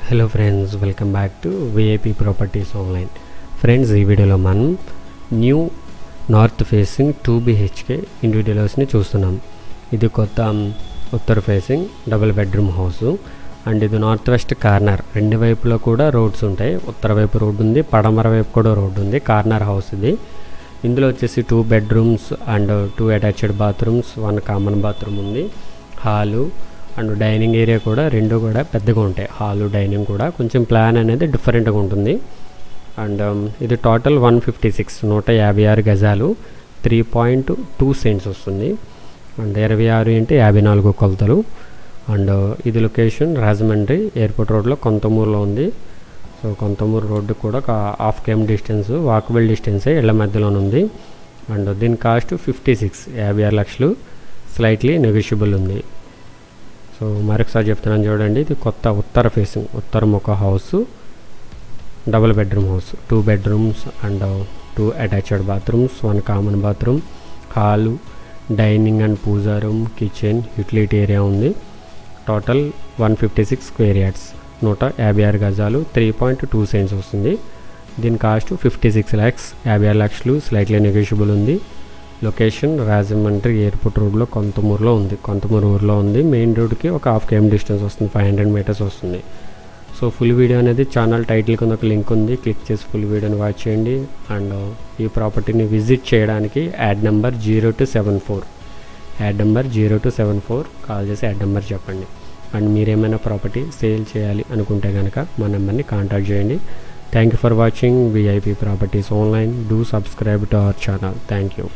Hello friends, welcome back to VIP properties online. Friends, ఈ వీడియోలో మనం new north facing 2 BHK individual హౌస్ని చూస్తున్నాం. ఇది కొత్త ఉత్తర facing double bedroom house and ఇది నార్త్ వెస్ట్ కార్నర్. రెండు వైపులో కూడా రోడ్స్ ఉంటాయి. ఉత్తర వైపు రోడ్డు ఉంది, పడమర వైపు కూడా రోడ్డు ఉంది. కార్నర్ హౌస్ ఇది. ఇందులో వచ్చేసి 2 bedrooms and 2 attached bathrooms, 1 common bathroom ఉంది. హాలు అండ్ డైనింగ్ ఏరియా కూడా రెండు కూడా పెద్దగా ఉంటాయి. హాలు డైనింగ్ కూడా కొంచెం ప్లాన్ అనేది డిఫరెంట్గా ఉంటుంది. అండ్ ఇది టోటల్ 156 గజాలు, 3.2 సెంట్స్ వస్తుంది. అండ్ 26x54 కొలతలు. అండ్ ఇది లొకేషన్ రాజమండ్రి ఎయిర్పోర్ట్ రోడ్లో కొంతమూరులో ఉంది. సో కొంతమూరు రోడ్డు కూడా ఒక 1/2 km డిస్టెన్స్, వాకబుల్ డిస్టెన్సే ఇళ్ల మధ్యలోనే ఉంది. అండ్ దీని కాస్ట్ 56 లక్షలు, స్లైట్లీ నెగోషియబుల్ ఉంది. సో మరొకసారి చెప్తున్నాను చూడండి, ఇది కొత్త ఉత్తర ఫేసింగ్ ఉత్తర ముఖ house, double bedroom house, 2 bedrooms and 2 attached bathrooms, 1 common bathroom, hall dining and puja room, kitchen, utility area ఉంది. టోటల్ 156 square yards, 156 గజాలు, 3.2 సెంట్స్ వస్తుంది. దీని కాస్ట్ 56 lakhs, 56 లక్షలు, స్లైట్లీ నెగోషియబుల్ ఉంది. లొకేషన్ రాజమండ్రి ఎయిర్పోర్ట్ రోడ్లో కొంతమూరులో ఉంది. కొంతమూరు ఊర్లో ఉంది. మెయిన్ రోడ్కి ఒక 1/2 km డిస్టెన్స్ వస్తుంది, 500 meters వస్తుంది. సో ఫుల్ వీడియో అనేది ఛానల్ టైటిల్ కింద ఒక లింక్ ఉంది, క్లిక్ చేసి ఫుల్ వీడియోని వాచ్ చేయండి. అండ్ ఈ ప్రాపర్టీని విజిట్ చేయడానికి యాడ్ నెంబర్ 0274 కాల్ చేసి యాడ్ నెంబర్ చెప్పండి. అండ్ మీరేమైనా ప్రాపర్టీ సేల్ చేయాలి అనుకుంటే కనుక మా నెంబర్ని కాంటాక్ట్ చేయండి. Thank you for watching VIP properties online. Do subscribe to our channel. Thank you.